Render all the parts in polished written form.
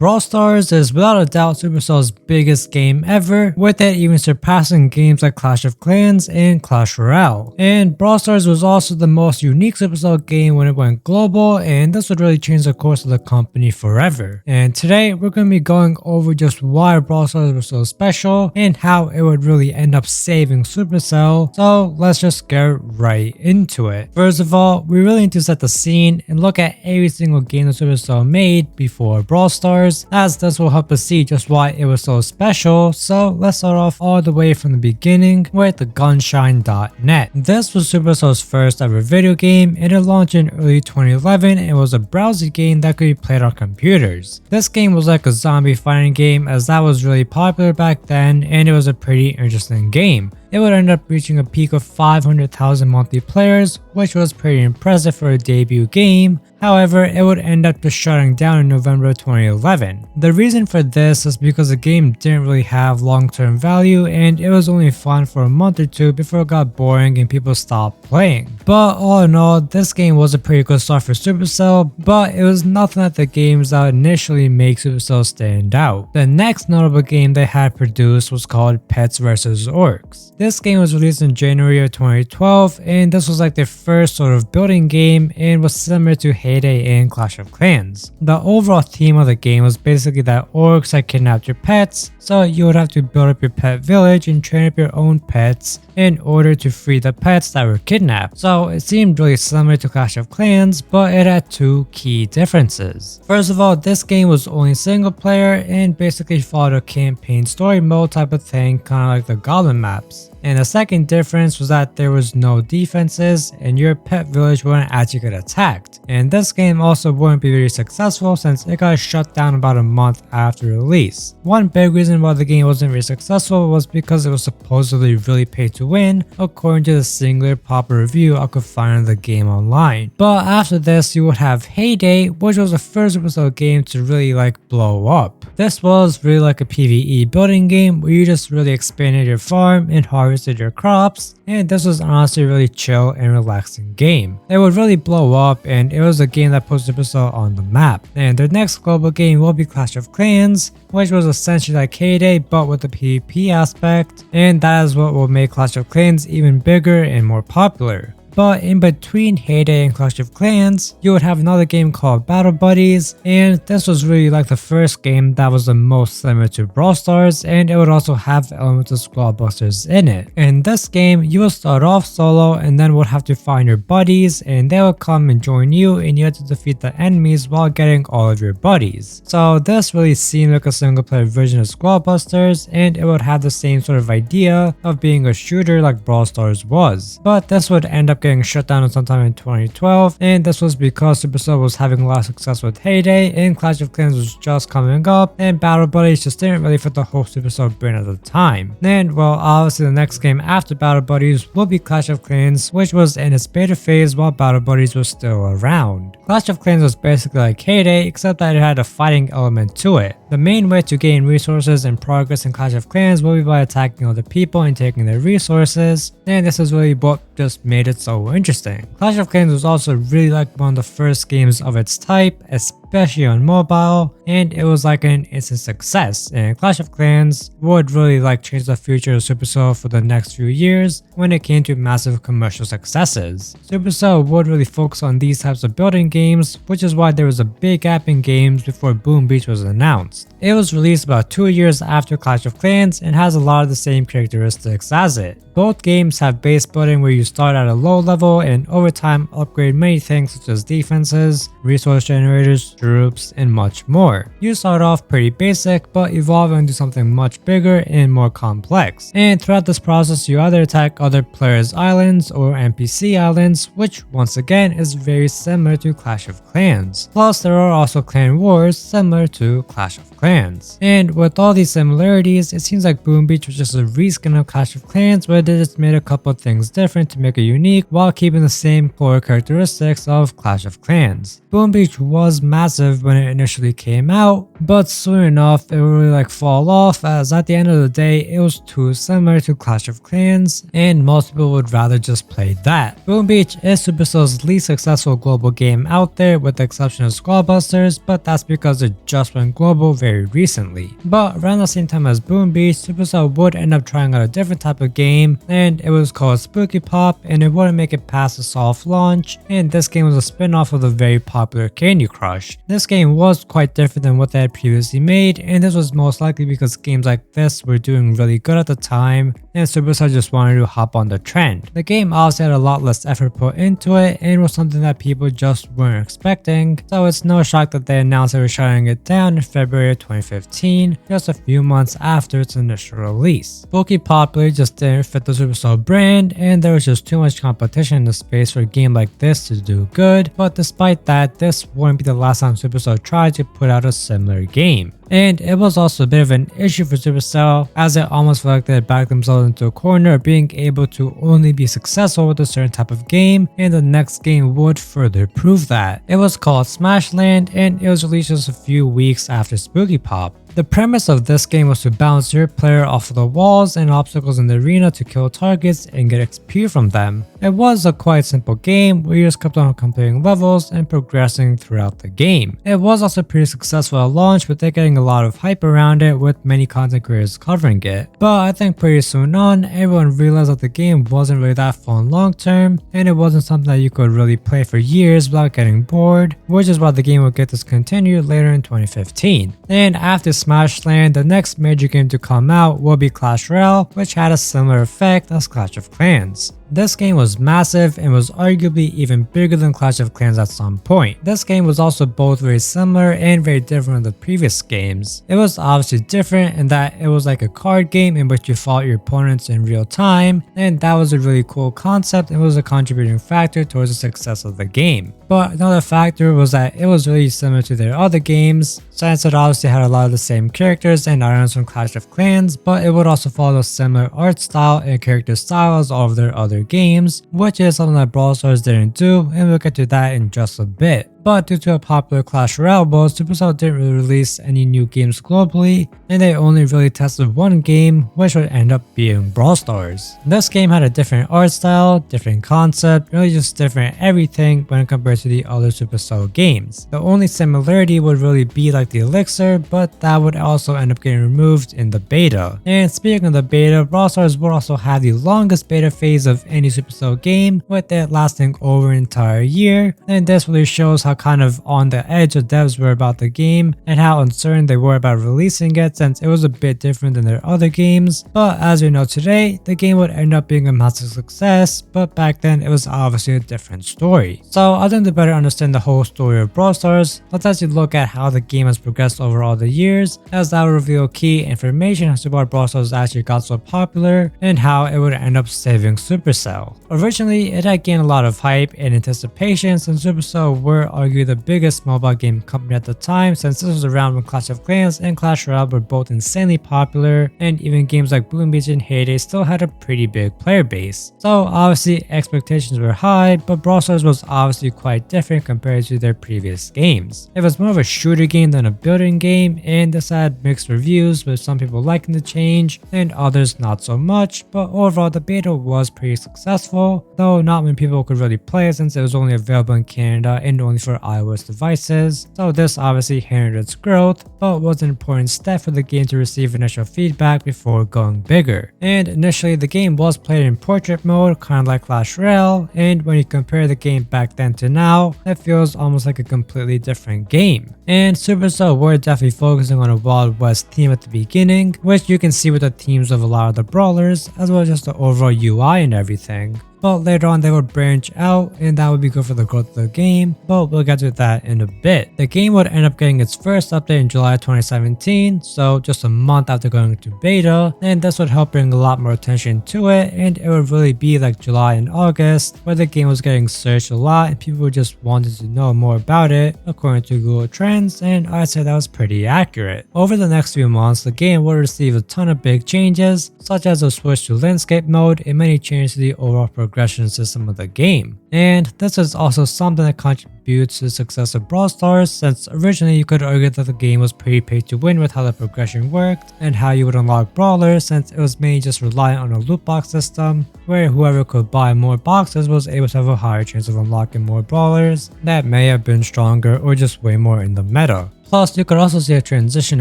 Brawl Stars is without a doubt Supercell's biggest game ever, with it even surpassing games like Clash of Clans and Clash Royale. And Brawl Stars was also the most unique Supercell game when it went global, and this would really change the course of the company forever. And today we're going to be going over just why Brawl Stars was so special and how it would really end up saving Supercell. So let's just get right into it. First of all, we really need to set the scene and look at every single game that Supercell made before Brawl Stars, as this will help us see just why it was so special. So let's start off all the way from the beginning with the Gunshine.net. This was Supercell's first ever video game, and it launched in early 2011 and was a browser game that could be played on computers. This game was like a zombie fighting game, as that was really popular back then, and it was a pretty interesting game. It would end up reaching a peak of 500,000 monthly players, which was pretty impressive for a debut game. However, it would end up just shutting down in November 2011. The reason for this is because the game didn't really have long-term value, and it was only fun for a month or two before it got boring and people stopped playing. But all in all, this game was a pretty good start for Supercell, but it was nothing like the games that initially make Supercell stand out. The next notable game they had produced was called Pets vs Orcs. This game was released in January of 2012, and this was like their first sort of building game and was similar to Heyday and Clash of Clans. The overall theme of the game was basically that orcs had kidnapped your pets, so you would have to build up your pet village and train up your own pets in order to free the pets that were kidnapped. So it seemed really similar to Clash of Clans, but it had two key differences. First of all, this game was only single player and basically followed a campaign story mode type of thing, kind of like the Goblin maps. And the second difference was that there was no defenses and your pet village wouldn't actually get attacked. And this game also wouldn't be very successful since it got shut down about a month after release. One big reason why the game wasn't very successful was because it was supposedly really pay to win, according to the singular popular review I could find of the game online. But after this, you would have Heyday, which was the first Supercell game to really blow up. This was really like a PvE building game where you just really expanded your farm and harvested your crops, and this was honestly a really chill and relaxing game. It would really blow up, and it was a game that put Supercell on the map. And their next global game will be Clash of Clans, which was essentially like Heyday but with the PvP aspect, and that is what will make Clash of Clans even bigger and more popular. But in between Heyday and Clash of Clans, you would have another game called Battle Buddies, and this was really like the first game that was the most similar to Brawl Stars, and it would also have elements of squad busters in it. In this game, you will start off solo and then would have to find your buddies, and they will come and join you, and you have to defeat the enemies while getting all of your buddies. So this really seemed like a single player version of squad busters, and it would have the same sort of idea of being a shooter like Brawl Stars was. But this would end up getting shut down sometime in 2012, and this was because Supercell was having a lot of success with Heyday and Clash of Clans was just coming up, and Battle Buddies just didn't really fit the whole Supercell brand at the time. And well, obviously the next game after Battle Buddies will be Clash of Clans, which was in its beta phase while Battle Buddies was still around. Clash of Clans was basically like Heyday, except that it had a fighting element to it. The main way to gain resources and progress in Clash of Clans will be by attacking other people and taking their resources, and this is really what just made it so interesting. Clash of Clans was also really like one of the first games of its type, especially on mobile, and it was like an instant success. And Clash of Clans would really change the future of Supercell for the next few years when it came to massive commercial successes. Supercell would really focus on these types of building games, which is why there was a big gap in games before Boom Beach was announced. It was released about 2 years after Clash of Clans and has a lot of the same characteristics as it. Both games have base building where you start at a low level and over time upgrade many things such as defenses, resource generators, troops, and much more. You start off pretty basic but evolve into something much bigger and more complex. And throughout this process you either attack other players' islands or NPC islands, which once again is very similar to Clash of Clans. Plus there are also clan wars similar to Clash of Clans. And with all these similarities, it seems like Boom Beach was just a reskin of Clash of Clans where they just made a couple of things different to make it unique while keeping the same core characteristics of Clash of Clans. Boom Beach was massive massive when it initially came out, but soon enough it would really fall off, as at the end of the day it was too similar to Clash of Clans and most people would rather just play that. Boom Beach is Supercell's least successful global game out there with the exception of Squadbusters, but that's because it just went global very recently. But around the same time as Boom Beach, Supercell would end up trying out a different type of game, and it was called Spooky Pop, and it wouldn't make it past the soft launch, and this game was a spin-off of the very popular Candy Crush. This game was quite different than what they had previously made, and this was most likely because games like this were doing really good at the time, and Supercell just wanted to hop on the trend. The game obviously had a lot less effort put into it, and was something that people just weren't expecting, so it's no shock that they announced they were shutting it down in February of 2015, just a few months after its initial release. Spooky Pop really just didn't fit the Supercell brand, and there was just too much competition in the space for a game like this to do good, but despite that, this wouldn't be the last time Supercell tried to put out a similar game. And it was also a bit of an issue for Supercell, as it almost felt like they had backed themselves into a corner of being able to only be successful with a certain type of game, and the next game would further prove that. It was called Smashland, and it was released just a few weeks after Spooky Pop. The premise of this game was to bounce your player off of the walls and obstacles in the arena to kill targets and get XP from them. It was a quite simple game where you just kept on completing levels and progressing throughout the game. It was also pretty successful at launch, with it getting a lot of hype around it, with many content creators covering it. But I think pretty soon on, everyone realized that the game wasn't really that fun long term, and it wasn't something that you could really play for years without getting bored, which is why the game would get discontinued later in 2015. And after Smashland, the next major game to come out will be Clash Royale, which had a similar effect as Clash of Clans. This game was massive and was arguably even bigger than Clash of Clans at some point. This game was also both very similar and very different from the previous games. It was obviously different in that it was like a card game in which you fought your opponents in real time, and that was a really cool concept and was a contributing factor towards the success of the game. But another factor was that it was really similar to their other games, since it obviously had a lot of the same characters and items from Clash of Clans, but it would also follow a similar art style and character style as all of their other games, which is something that Brawl Stars didn't do, and we'll get to that in just a bit. But due to a popular Clash Royale build, Supercell didn't really release any new games globally, and they only really tested one game, which would end up being Brawl Stars. This game had a different art style, different concept, really just different everything when compared to the other Supercell games. The only similarity would really be like the elixir, but that would also end up getting removed in the beta. And speaking of the beta, Brawl Stars would also have the longest beta phase of any Supercell game, with it lasting over an entire year, and this really shows how kind of on the edge the devs were about the game and how uncertain they were about releasing it, since it was a bit different than their other games. But as we know today, the game would end up being a massive success, but back then it was obviously a different story. So I think to better understand the whole story of Brawl Stars, let's actually look at how the game has progressed over all the years, as that will reveal key information as to why Brawl Stars actually got so popular and how it would end up saving Supercell. Originally, it had gained a lot of hype and anticipation, since Supercell were arguably the biggest mobile game company at the time, since this was around when Clash of Clans and Clash Royale were both insanely popular, and even games like Boom Beach and Heyday still had a pretty big player base. So obviously expectations were high, but Brawl Stars was obviously quite different compared to their previous games. It was more of a shooter game than a building game, and this had mixed reviews, with some people liking the change and others not so much, but overall the beta was pretty successful, though not many people could really play it since it was only available in Canada and only for iOS devices, so this obviously hindered its growth, but was an important step for the game to receive initial feedback before going bigger. And initially the game was played in portrait mode, kind of like Clash Royale, and when you compare the game back then to now, it feels almost like a completely different game. And Supercell were definitely focusing on a Wild West theme at the beginning, which you can see with the themes of a lot of the brawlers, as well as just the overall UI and everything. But later on they would branch out, and that would be good for the growth of the game, but we'll get to that in a bit. The game would end up getting its first update in July 2017, so just a month after going into beta, and this would help bring a lot more attention to it, and it would really be like July and August where the game was getting searched a lot and people just wanted to know more about it according to Google Trends, and I'd say that was pretty accurate. Over the next few months, the game would receive a ton of big changes, such as a switch to landscape mode and many changes to the overall progression progression system of the game. And this is also something that contributes to the success of Brawl Stars, since originally you could argue that the game was pretty pay to win with how the progression worked and how you would unlock brawlers, since it was mainly just reliant on a loot box system where whoever could buy more boxes was able to have a higher chance of unlocking more brawlers that may have been stronger or just way more in the meta. Plus, you could also see a transition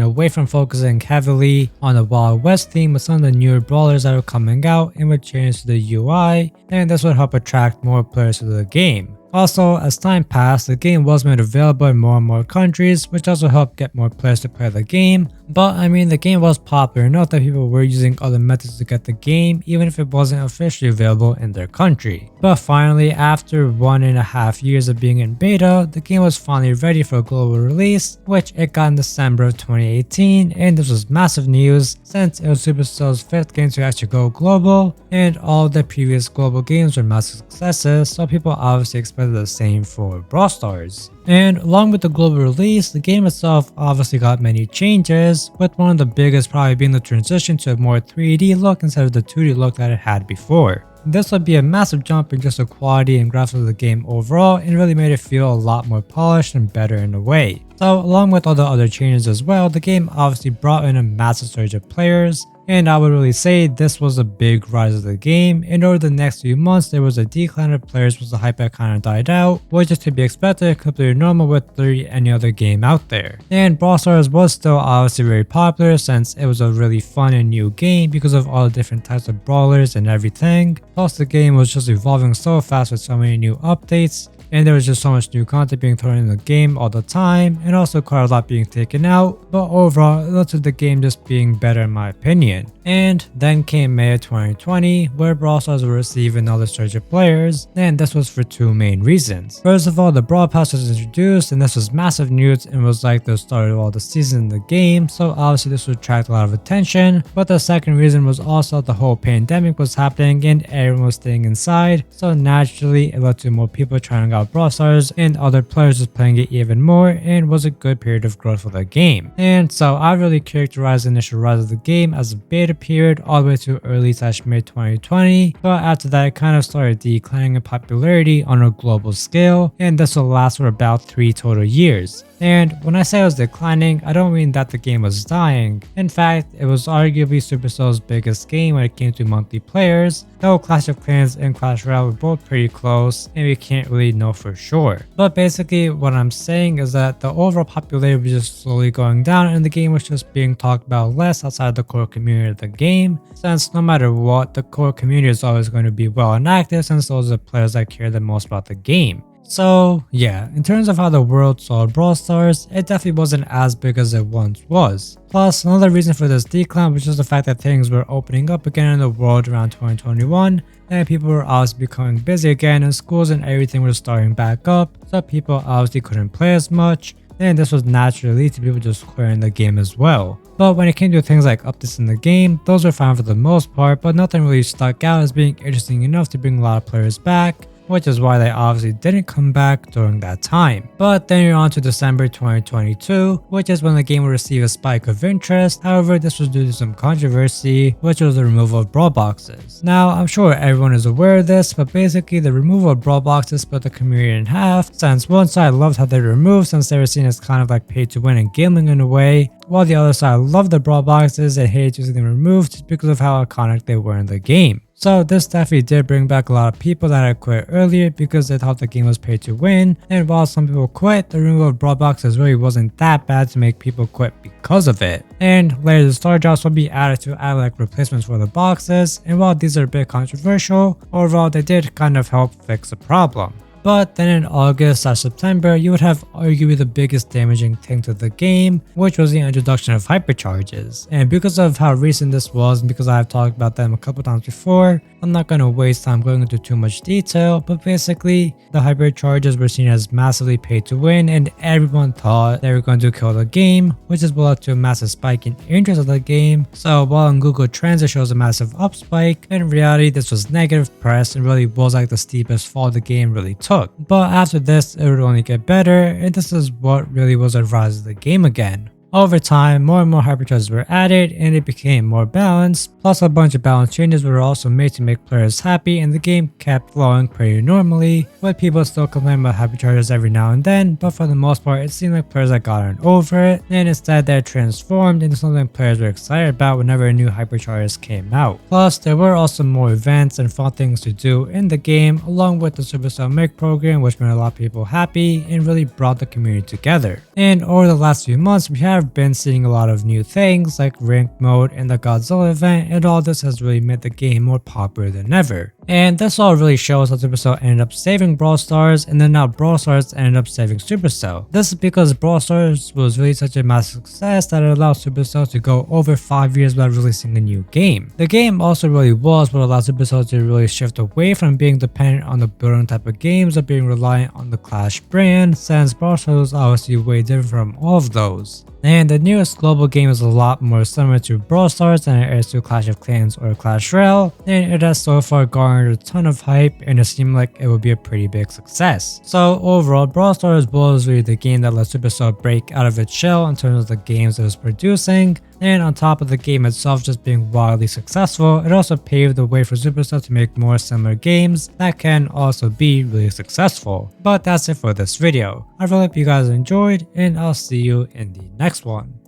away from focusing heavily on the Wild West theme with some of the newer brawlers that were coming out and would change to the UI, and this would help attract more players to the game. Also, as time passed, the game was made available in more and more countries, which also helped get more players to play the game. But I mean, the game was popular enough that people were using other methods to get the game, even if it wasn't officially available in their country. But finally, after 1.5 years of being in beta, the game was finally ready for a global release, which it got in December of 2018, and this was massive news since it was Supercell's 5th game to actually go global, and all of the previous global games were massive successes, so people obviously expected the same for Brawl Stars. And along with the global release, the game itself obviously got many changes, with one of the biggest probably being the transition to a more 3D look instead of the 2D look that it had before. This would be a massive jump in just the quality and graphics of the game overall, and really made it feel a lot more polished and better in a way. So along with all the other changes as well, the game obviously brought in a massive surge of players, and I would really say this was a big rise of the game, and over the next few months there was a decline of players as the hype had kind of died out, which is to be expected, completely normal with literally any other game out there. And Brawl Stars was still obviously very popular since it was a really fun and new game because of all the different types of brawlers and everything, plus the game was just evolving so fast with so many new updates, and there was just so much new content being thrown in the game all the time, and also quite a lot being taken out, but overall it led to the game just being better in my opinion. And then came May of 2020, where Brawl Stars would receive another surge of players, and this was for two main reasons. First of all, the Brawl Pass was introduced, and this was massive news and was like the start of all the season in the game, so obviously this would attract a lot of attention. But the second reason was also the whole pandemic was happening and everyone was staying inside, so naturally it led to more people trying out Brawl Stars and other players just playing it even more, and was a good period of growth for the game. And so I really characterize the initial rise of the game as a beta period all the way to early/mid 2020, but after that it kind of started declining in popularity on a global scale, and this will last for about 3 total years. And when I say it was declining, I don't mean that the game was dying. In fact, it was arguably Supercell's biggest game when it came to monthly players, though Clash of Clans and Clash Royale were both pretty close and we can't really know for sure. But basically what I'm saying is that the overall popularity was just slowly going down and the game was just being talked about less outside the core community of the game, since no matter what, the core community is always going to be well and active since those are the players that care the most about the game. So yeah, in terms of how the world saw Brawl Stars, it definitely wasn't as big as it once was. Plus, another reason for this decline was just the fact that things were opening up again in the world around 2021, and people were obviously becoming busy again and schools and everything was starting back up, so people obviously couldn't play as much, and this was naturally to people just clearing the game as well. But when it came to things like updates in the game, those were fine for the most part, but nothing really stuck out as being interesting enough to bring a lot of players back, which is why they obviously didn't come back during that time. But then you're on to December 2022, which is when the game would receive a spike of interest. However, this was due to some controversy, which was the removal of Brawl boxes. Now, I'm sure everyone is aware of this, but basically the removal of Brawl boxes split the community in half, since one side loved how they were removed since they were seen as kind of like pay to win and gambling in a way, while the other side loved the Brawl boxes and hated using them removed just because of how iconic they were in the game. So this definitely did bring back a lot of people that had quit earlier because they thought the game was pay to win, and while some people quit, the removal of Brawl boxes really wasn't that bad to make people quit because of it. And later the star drops will be added to add like replacements for the boxes, and while these are a bit controversial, overall they did kind of help fix the problem. But then in August/September, you would have arguably the biggest damaging thing to the game, which was the introduction of hypercharges. And because of how recent this was, and because I have talked about them a couple times before, I'm not going to waste time going into too much detail, but basically, the hypercharges were seen as massively pay to win, and everyone thought they were going to kill the game, which is what led to a massive spike in interest of the game. So while on Google Trends it shows a massive up spike, in reality this was negative press and really was like the steepest fall the game really took. But after this, it would only get better, and this is what really was a rise of the game again. Over time, more and more hypercharges were added and it became more balanced, plus a bunch of balance changes were also made to make players happy and the game kept flowing pretty normally, with people still complaining about hypercharges every now and then, but for the most part it seemed like players had gotten over it, and instead they transformed into something players were excited about whenever a new hypercharges came out. Plus, there were also more events and fun things to do in the game, along with the Supercell Make program, which made a lot of people happy and really brought the community together. And over the last few months, we have been seeing a lot of new things like ranked mode and the Godzilla event, and all this has really made the game more popular than ever. And this all really shows how Supercell ended up saving Brawl Stars, and then now Brawl Stars ended up saving Supercell. This is because Brawl Stars was really such a massive success that it allowed Supercell to go over 5 years without releasing a new game. The game also really was what allowed Supercell to really shift away from being dependent on the building type of games of being reliant on the Clash brand, since Brawl Stars was obviously way different from all of those. And the newest global game is a lot more similar to Brawl Stars than it is to Clash of Clans or Clash Royale, and it has so far garnered a ton of hype and it seemed like it would be a pretty big success. So overall, Brawl Stars was really the game that let Supercell break out of its shell in terms of the games it was producing, and on top of the game itself just being wildly successful, it also paved the way for Supercell to make more similar games that can also be really successful. But that's it for this video. I really hope you guys enjoyed, and I'll see you in the next one.